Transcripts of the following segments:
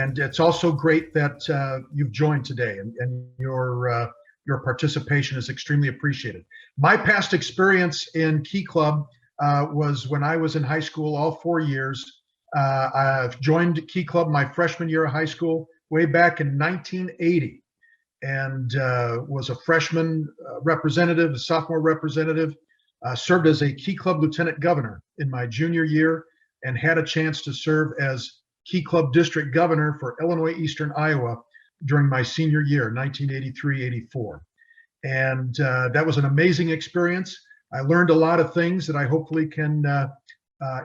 And it's also great that you've joined today, and your participation is extremely appreciated. My past experience in Key Club was when I was in high school, all 4 years. I've joined Key Club my freshman year of high school way back in 1980, and was a freshman representative, a sophomore representative, served as a Key Club lieutenant governor in my junior year, and had a chance to serve as Key Club district governor for Illinois Eastern Iowa during my senior year, 1983-84. And that was an amazing experience. I learned a lot of things that I hopefully can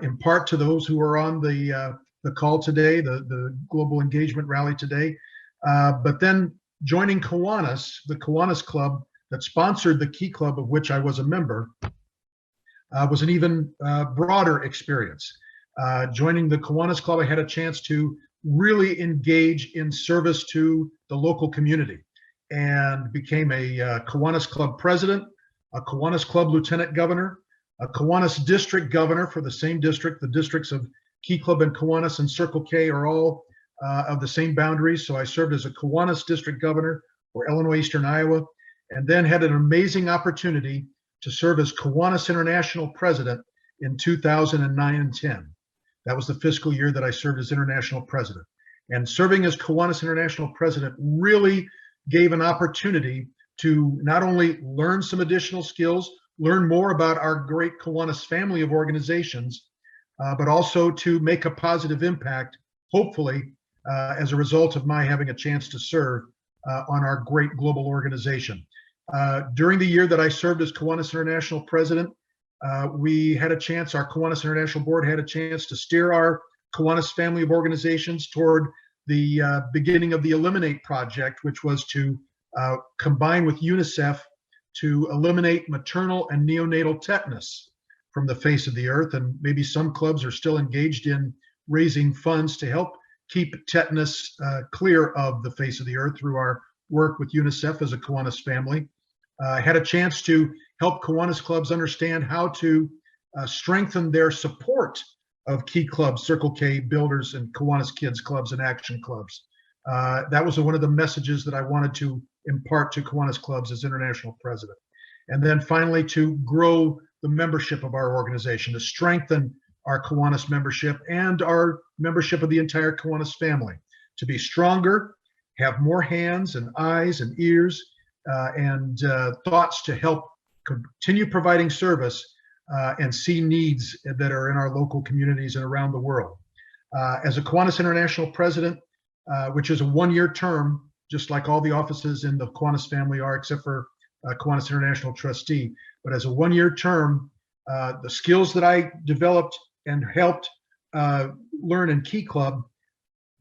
impart to those who are on the call today, the Global Engagement Rally today. But then joining Kiwanis, the Kiwanis Club that sponsored the Key Club, of which I was a member, was an even broader experience. Joining the Kiwanis Club, I had a chance to really engage in service to the local community, and became a Kiwanis Club president, a Kiwanis Club lieutenant governor, a Kiwanis district governor for the same district. The districts of Key Club and Kiwanis and Circle K are all of the same boundaries. So I served as a Kiwanis district governor for Illinois Eastern Iowa, and then had an amazing opportunity to serve as Kiwanis International president in 2009 and 10. That was the fiscal year that I served as international president. And serving as Kiwanis International president really gave an opportunity to not only learn some additional skills, learn more about our great Kiwanis family of organizations, but also to make a positive impact, hopefully, as a result of my having a chance to serve on our great global organization. During the year that I served as Kiwanis International president, we had a chance, our Kiwanis International board had a chance to steer our Kiwanis family of organizations toward the beginning of the Eliminate project, which was to combine with UNICEF to eliminate maternal and neonatal tetanus from the face of the earth. And maybe some clubs are still engaged in raising funds to help keep tetanus clear of the face of the earth through our work with UNICEF as a Kiwanis family. I had a chance to help Kiwanis clubs understand how to strengthen their support of Key Clubs, Circle K, Builders, and Kiwanis Kids Clubs and Action Clubs. That was one of the messages that I wanted to impart to Kiwanis clubs as international president. And then finally, to grow the membership of our organization, to strengthen our Kiwanis membership and our membership of the entire Kiwanis family, to be stronger, have more hands and eyes and ears and thoughts to help continue providing service and see needs that are in our local communities and around the world. As a Kiwanis International president, which is a one-year term, just like all the offices in the Kiwanis family are, except for Kiwanis International Trustee. But as a one-year term, the skills that I developed and helped learn in Key Club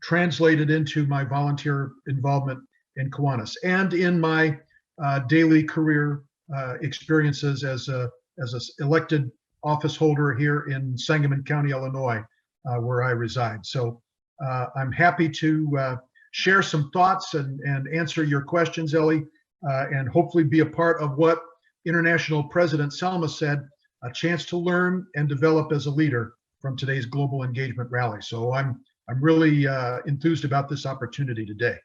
translated into my volunteer involvement in Kiwanis and in my daily career experiences as an elected office holder here in Sangamon County, Illinois, where I reside. So I'm happy to share some thoughts and answer your questions, Ellie, and hopefully be a part of what International President Selma said, a chance to learn and develop as a leader from today's Global Engagement Rally. So I'm really enthused about this opportunity today.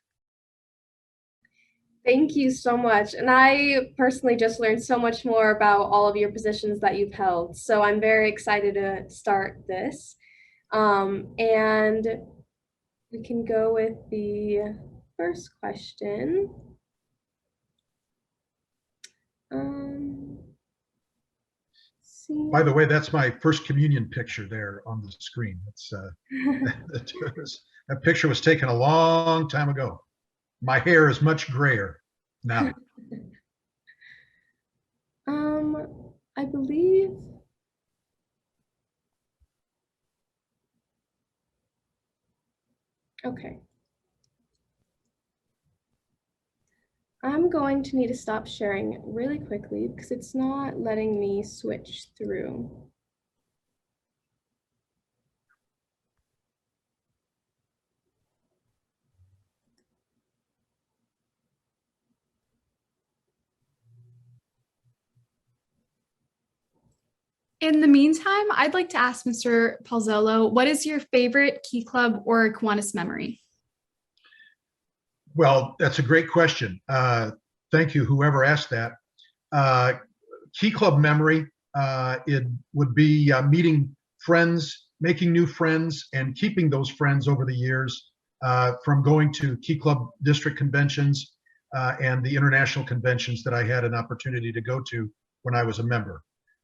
Thank you so much. And I personally just learned so much more about all of your positions that you've held. So I'm very excited to start this. And we can go with the first question. By the way, that's my first communion picture there on the screen. It's, that picture was taken a long time ago. My hair is much grayer now. I believe. Okay. I'm going to need to stop sharing really quickly because it's not letting me switch through. In the meantime, I'd like to ask Mr. Palazzolo, what is your favorite Key Club or Kiwanis memory? Well, that's a great question. Thank you, whoever asked that. Uh, Key Club memory, it would be meeting friends, making new friends, and keeping those friends over the years from going to Key Club district conventions and the international conventions that I had an opportunity to go to when I was a member.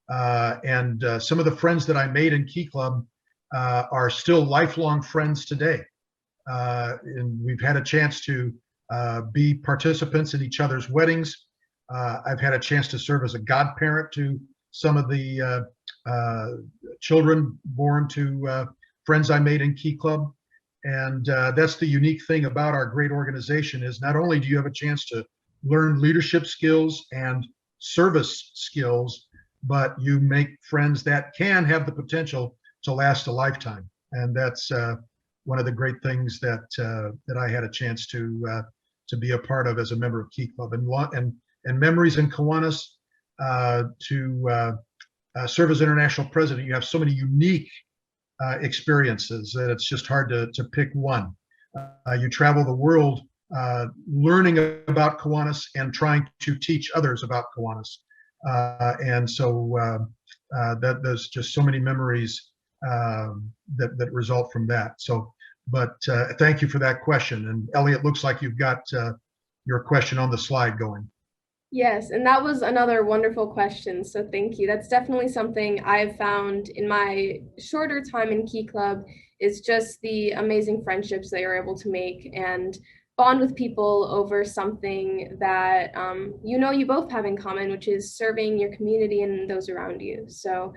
And some of the friends that I made in Key Club are still lifelong friends today. And we've had a chance to be participants in each other's weddings. I've had a chance to serve as a godparent to some of the children born to friends I made in Key Club. And that's the unique thing about our great organization is not only do you have a chance to learn leadership skills and service skills, but you make friends that can have the potential to last a lifetime. And that's one of the great things that that I had a chance to be a part of as a member of Key Club. And memories in Kiwanis to serve as international president. You have so many unique experiences that it's just hard to pick one. You travel the world learning about Kiwanis and trying to teach others about Kiwanis. And so there's just so many memories that result from that. So, but thank you for that question. And Ellie, it looks like you've got your question on the slide going. Yes, and that was another wonderful question. So thank you. That's definitely something I've found in my shorter time in Key Club is just the amazing friendships that you're able to make and bond with people over something that you both have in common, which is serving your community and those around you. So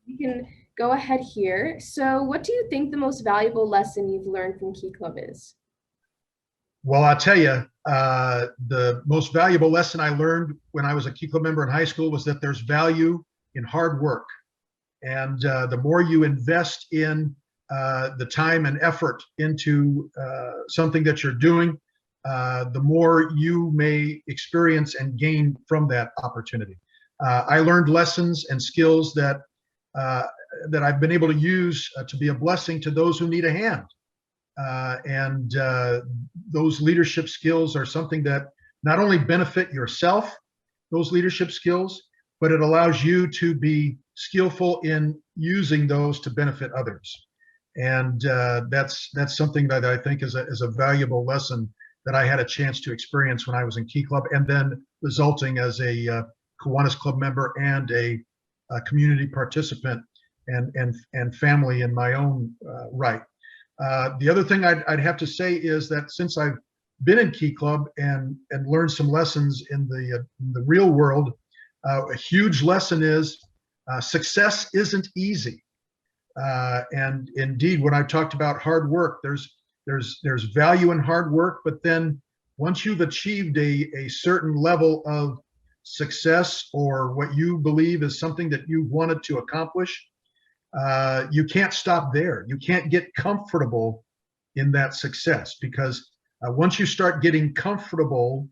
we can go ahead here. So what do you think the most valuable lesson you've learned from Key Club is? Well, I'll tell you, the most valuable lesson I learned when I was a Key Club member in high school was that there's value in hard work. And the more you invest in the time and effort into something that you're doing, the more you may experience and gain from that opportunity. I learned lessons and skills that I've been able to use to be a blessing to those who need a hand. And those leadership skills are something that not only benefit yourself, those leadership skills, but it allows you to be skillful in using those to benefit others. And that's something that I think is a valuable lesson that I had a chance to experience when I was in Key Club, and then resulting as a Kiwanis Club member and a community participant and family in my own right. The other thing I'd have to say is that since I've been in Key Club and learned some lessons in the real world, a huge lesson is success isn't easy. And indeed, when I talked about hard work, there's value in hard work, but then once you've achieved a certain level of success or what you believe is something that you wanted to accomplish, you can't stop there. You can't get comfortable in that success, because once you start getting comfortable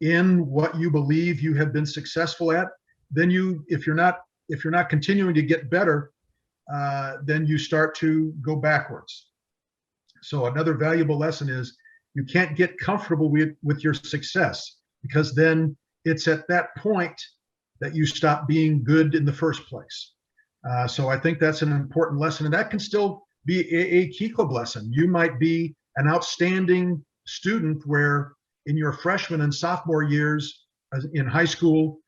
in what you believe you have been successful at, then if you're not continuing to get better, then you start to go backwards. So another valuable lesson is you can't get comfortable with your success, because then it's at that point that you stop being good in the first place. So I think that's an important lesson, and that can still be a Key Club lesson. You might be an outstanding student where in your freshman and sophomore years in high school,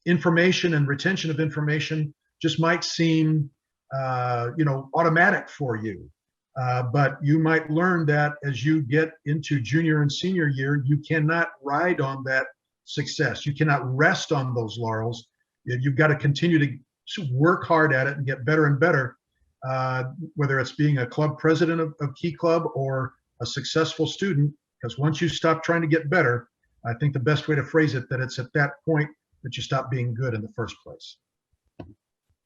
information and retention of information just might seem automatic for you. But you might learn that as you get into junior and senior year, you cannot ride on that success. You cannot rest on those laurels. You've got to continue to work hard at it and get better and better, whether it's being a club president of Key Club or a successful student, because once you stop trying to get better, I think the best way to phrase it, that it's at that point that you stop being good in the first place.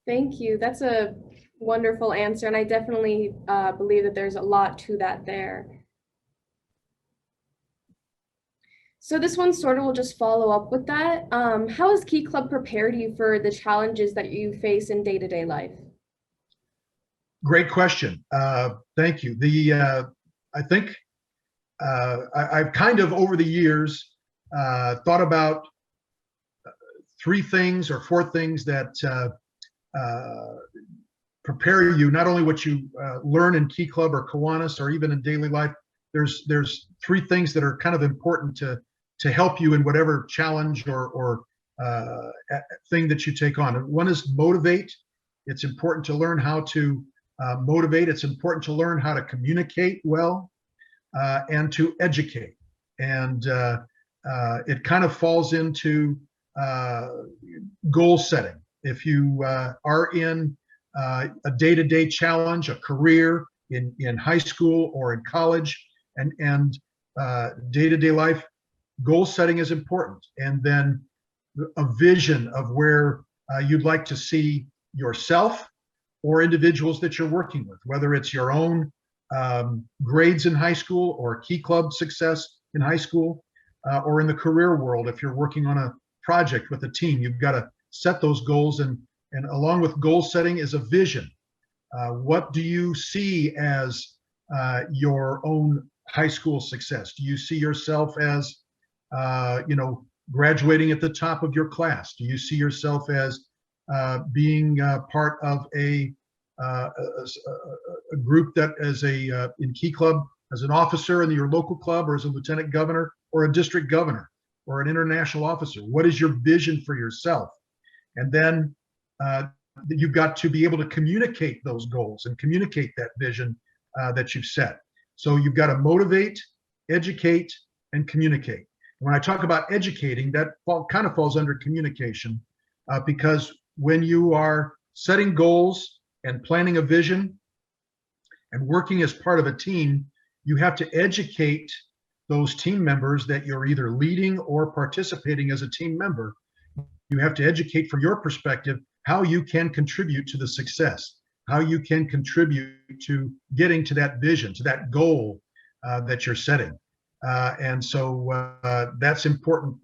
Thank you. That's a wonderful answer, and I definitely believe that there's a lot to that there. So this one sort of will just follow up with that. How has Key Club prepared you for the challenges that you face in day-to-day life? Great question. Thank you. I think I've kind of over the years thought about three things or four things that prepare you, not only what you learn in Key Club or Kiwanis or even in daily life. There's three things that are kind of important to help you in whatever challenge or thing that you take on. One is motivate. It's important to learn how to motivate. It's important to learn how to communicate well and to educate. And it kind of falls into goal setting. If you are in a day-to-day challenge, a career in high school or in college, and day-to-day life, goal setting is important. And then a vision of where you'd like to see yourself or individuals that you're working with, whether it's your own grades in high school or Key Club success in high school, or in the career world. If you're working on a project with a team, you've got to set those goals, and along with goal setting is a vision. What do you see as your own high school success? Do you see yourself as graduating at the top of your class? Do you see yourself as being part of a group that as in Key Club as an officer in your local club, or as a lieutenant governor or a district governor or an international officer? What is your vision for yourself? And then you've got to be able to communicate those goals and communicate that vision that you've set. So you've got to motivate, educate, and communicate. When I talk about educating, that kind of falls under communication, because when you are setting goals and planning a vision and working as part of a team, you have to educate those team members that you're either leading or participating as a team member. You have to educate from your perspective how you can contribute to the success, how you can contribute to getting to that vision, to that goal that you're setting. And so that's important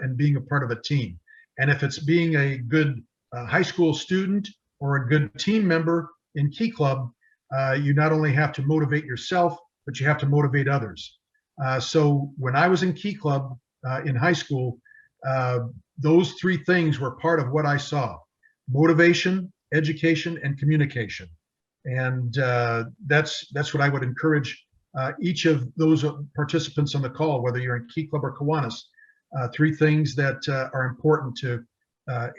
in being a part of a team. And if it's being a good high school student or a good team member in Key Club, you not only have to motivate yourself, but you have to motivate others. So when I was in Key Club in high school, those three things were part of what I saw: motivation, education, and communication. And that's what I would encourage each of those participants on the call, whether you're in Key Club or Kiwanis, three things that are important to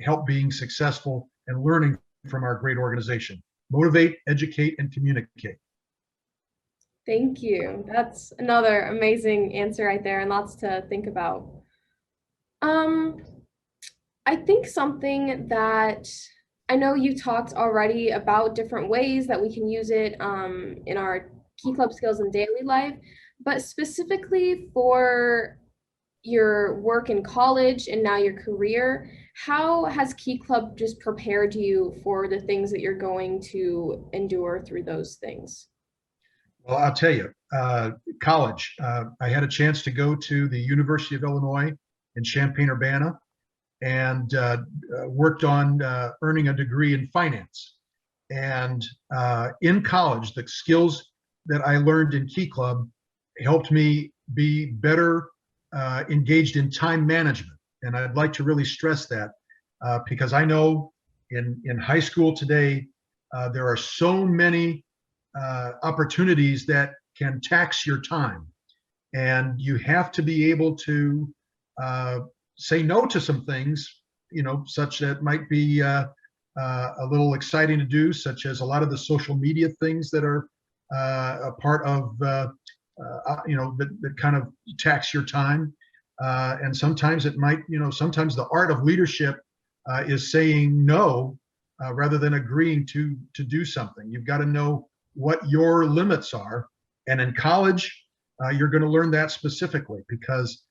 help being successful and learning from our great organization: motivate, educate, and communicate. Thank you. That's another amazing answer right there, and lots to think about. I think something that I know you talked already about different ways that we can use it in our Key Club skills in daily life, but specifically for your work in college and now your career, how has Key Club just prepared you for the things that you're going to endure through those things? Well, I'll tell you, college, I had a chance to go to the University of Illinois in Champaign-Urbana and worked on earning a degree in finance. And in college, the skills that I learned in Key Club helped me be better engaged in time management. And I'd like to really stress that because I know in high school today, there are so many opportunities that can tax your time. And you have to be able to say no to some things, such that might be a little exciting to do, such as a lot of the social media things that are a part of, that kind of tax your time. And sometimes it might, sometimes the art of leadership is saying no rather than agreeing to do something. You've got to know what your limits are. And in college, you're going to learn that specifically, because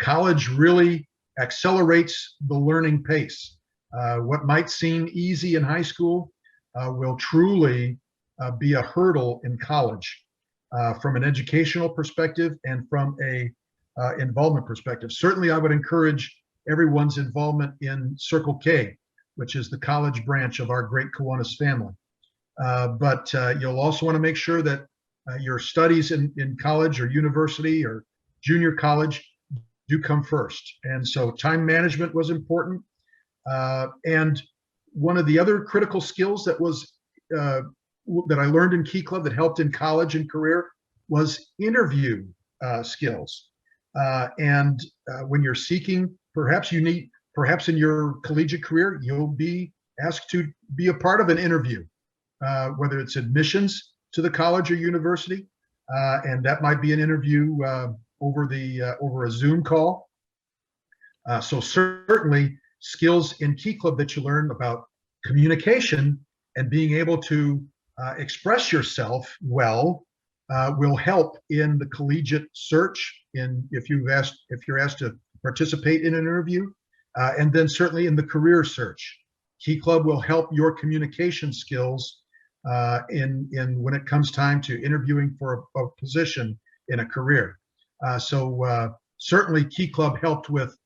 college really accelerates the learning pace. What might seem easy in high school will truly be a hurdle in college from an educational perspective and from a involvement perspective. Certainly, I would encourage everyone's involvement in Circle K, which is the college branch of our great Kiwanis family. But you'll also want to make sure that your studies in college or university or junior college do come first. And so time management was important. And one of the other critical skills that I learned in Key Club that helped in college and career was interview skills. And when you're seeking, perhaps in your collegiate career, you'll be asked to be a part of an interview, whether it's admissions to the college or university, and that might be an interview over a Zoom call. So certainly skills in Key Club that you learn about communication and being able to express yourself well will help in the collegiate search if you're asked to participate in an interview, and then certainly in the career search. Key Club will help your communication skills in when it comes time to interviewing for a position in a career. So certainly Key Club helped with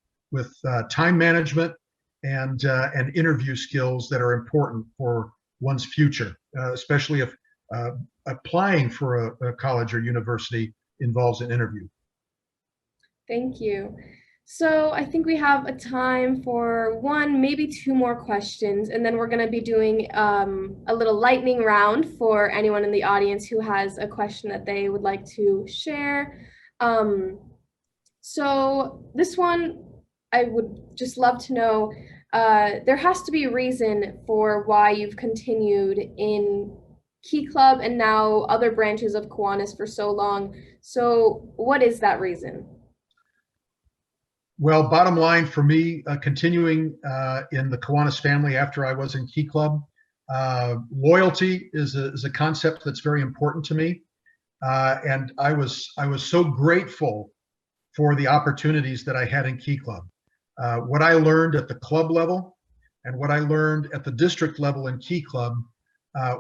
time management and interview skills that are important for one's future, especially if applying for a college or university involves an interview. Thank you. So I think we have a time for one, maybe two more questions, and then we're going to be doing a little lightning round for anyone in the audience who has a question that they would like to share. So this one, I would just love to know, there has to be a reason for why you've continued in Key Club and now other branches of Kiwanis for so long. So what is that reason? Well, bottom line for me, continuing in the Kiwanis family after I was in Key Club, loyalty is a concept that's very important to me, and I was so grateful for the opportunities that I had in Key Club. What I learned at the club level and what I learned at the district level in Key Club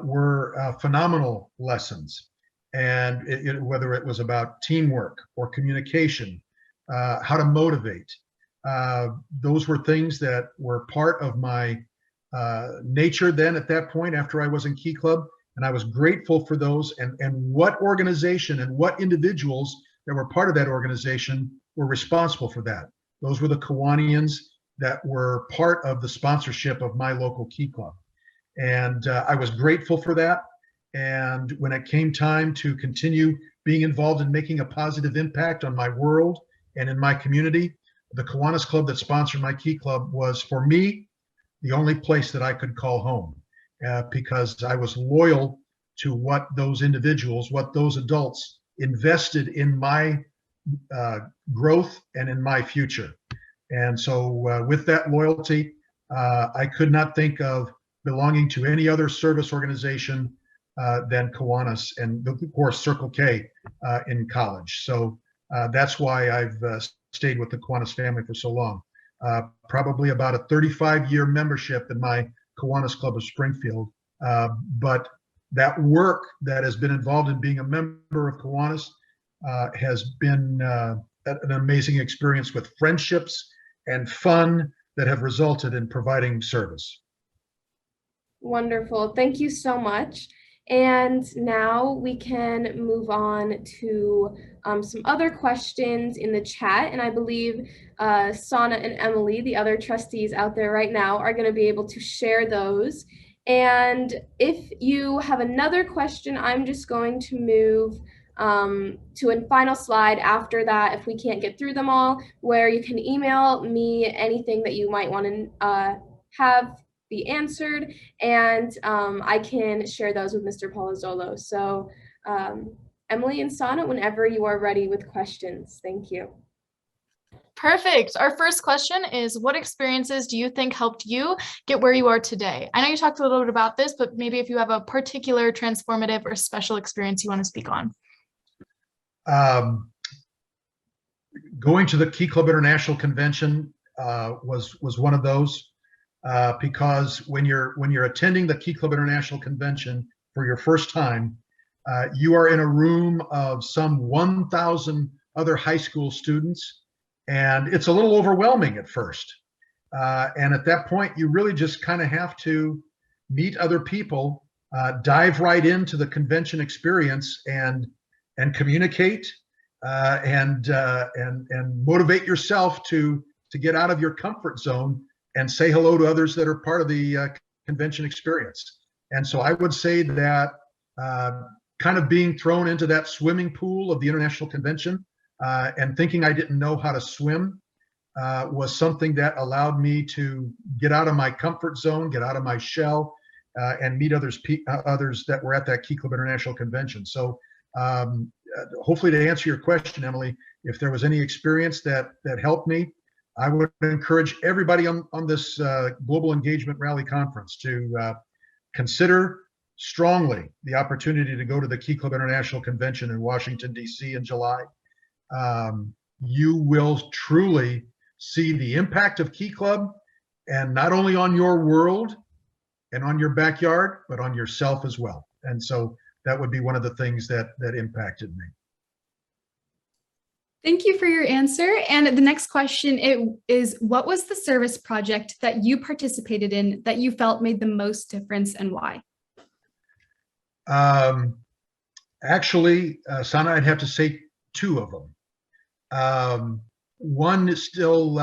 were phenomenal lessons, and whether it was about teamwork or communication. How to motivate. Those were things that were part of my nature then at that point after I was in Key Club, and I was grateful for those, and what organization and what individuals that were part of that organization were responsible for that. Those were the Kiwanians that were part of the sponsorship of my local Key Club. And I was grateful for that. And when it came time to continue being involved in making a positive impact on my world and in my community, the Kiwanis Club that sponsored my Key Club was, for me, the only place that I could call home, because I was loyal to what those individuals, what those adults invested in my growth and in my future. And so with that loyalty, I could not think of belonging to any other service organization than Kiwanis, and of course Circle K in college. So that's why I've stayed with the Kiwanis family for so long. Probably about a 35-year membership in my Kiwanis Club of Springfield. But that work that has been involved in being a member of Kiwanis has been an amazing experience with friendships and fun that have resulted in providing service. Wonderful. Thank you so much. And now we can move on to some other questions in the chat. And I believe Sana and Emily, the other trustees out there right now, are going to be able to share those. And if you have another question, I'm just going to move to a final slide after that, if we can't get through them all, where you can email me anything that you might want to have be answered, and I can share those with Mr. Palazzolo. So Emily and Sana, whenever you are ready with questions. Thank you. Perfect. Our first question is, what experiences do you think helped you get where you are today? I know you talked a little bit about this, but maybe if you have a particular transformative or special experience you want to speak on. Going to the Key Club International Convention was one of those, because when you're attending the Key Club International Convention for your first time, you are in a room of some 1,000 other high school students, and it's a little overwhelming at first. And at that point, you really just kind of have to meet other people dive right into the convention experience and communicate and motivate yourself to get out of your comfort zone and say hello to others that are part of the convention experience. And so I would say that kind of being thrown into that swimming pool of the International Convention and thinking I didn't know how to swim was something that allowed me to get out of my comfort zone, get out of my shell, and meet others that were at that Key Club International Convention. So hopefully, to answer your question, Emily, if there was any experience that helped me, I would encourage everybody on this Global Engagement Rally Conference to consider strongly the opportunity to go to the Key Club International Convention in Washington, D.C. in July. You will truly see the impact of Key Club, and not only on your world and on your backyard, but on yourself as well. And so that would be one of the things that impacted me. Thank you for your answer. And the next question is, what was the service project that you participated in that you felt made the most difference, and why? Actually, Sana, I'd have to say two of them. One is still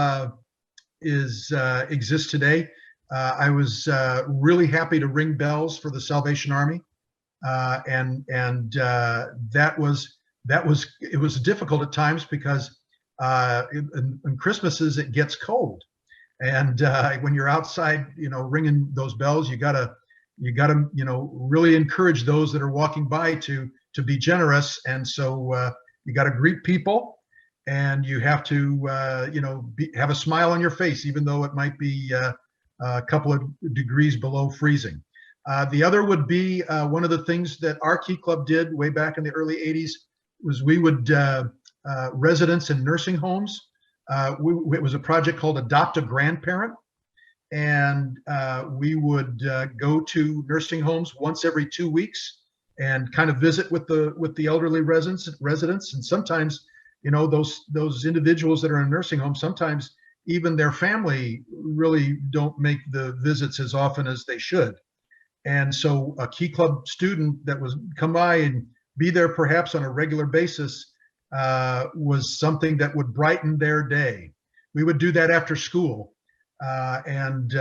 exists today. I was really happy to ring bells for the Salvation Army, and it was difficult at times because in Christmases it gets cold, and when you're outside, ringing those bells, you gotta really encourage those that are walking by to be generous, and so you got to greet people, and you have to have a smile on your face, even though it might be a couple of degrees below freezing. The other would be one of the things that our Key Club did way back in the early 80s was we would residents in nursing homes. It was a project called Adopt a Grandparent, and we would go to nursing homes once every 2 weeks and kind of visit with the elderly residents. And sometimes, those individuals that are in nursing homes, sometimes even their family really don't make the visits as often as they should. And so a Key Club student that was come by and be there perhaps on a regular basis was something that would brighten their day. We would do that after school, and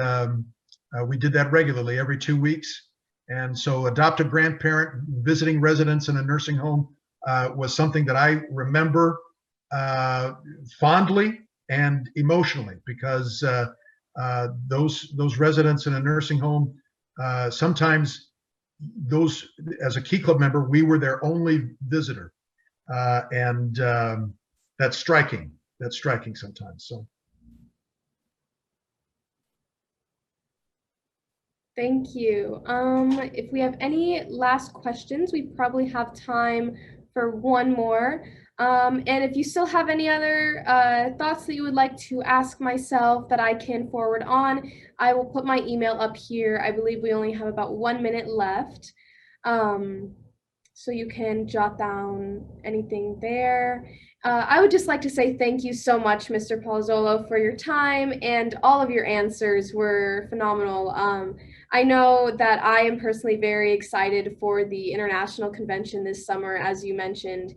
we did that regularly every 2 weeks. And so Adopt a Grandparent, visiting residents in a nursing home, was something that I remember fondly and emotionally, because those residents in a nursing home, sometimes as a Key Club member, we were their only visitor, and that's striking. That's striking sometimes. So. Thank you. If we have any last questions, we probably have time for one more. And if you still have any other thoughts that you would like to ask myself that I can forward on, I will put my email up here. I believe we only have about 1 minute left. So you can jot down anything there. I would just like to say thank you so much, Mr. Palazzolo, for your time, and all of your answers were phenomenal. I know that I am personally very excited for the International Convention this summer, as you mentioned,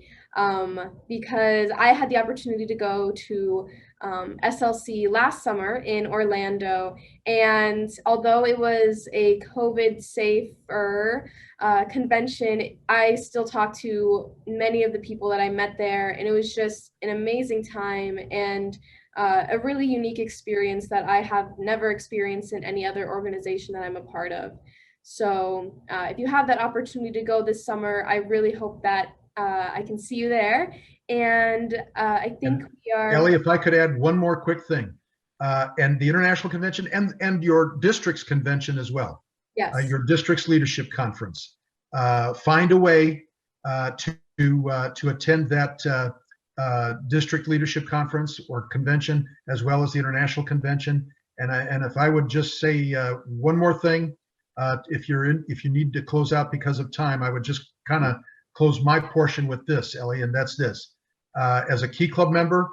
because I had the opportunity to go to SLC last summer in Orlando, and although it was a COVID safer convention, I still talked to many of the people that I met there, and it was just an amazing time and a really unique experience that I have never experienced in any other organization that I'm a part of. So if you have that opportunity to go this summer, I really hope that I can see you there. And I think we are— Ellie, if I could add one more quick thing, and the International Convention and your district's convention as well. Yes. Your district's leadership conference. Find a way to attend that district leadership conference or convention, as well as the International Convention. And if I would just say one more thing, if you need to close out because of time, I would just kind of close my portion with this, Ellie, and that's this. As a Key Club member,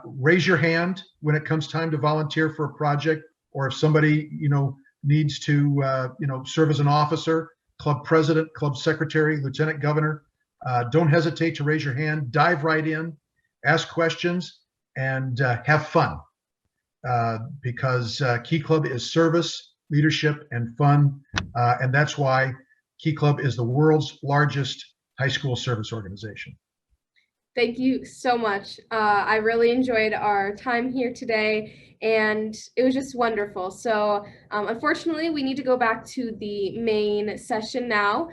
raise your hand when it comes time to volunteer for a project, or if somebody needs to serve as an officer. club president, club secretary, lieutenant governor. Don't hesitate to raise your hand, dive right in, ask questions, and have fun. Because Key Club is service, leadership, and fun. And that's why Key Club is the world's largest high school service organization. Thank you so much. I really enjoyed our time here today, and it was just wonderful. So unfortunately, we need to go back to the main session now.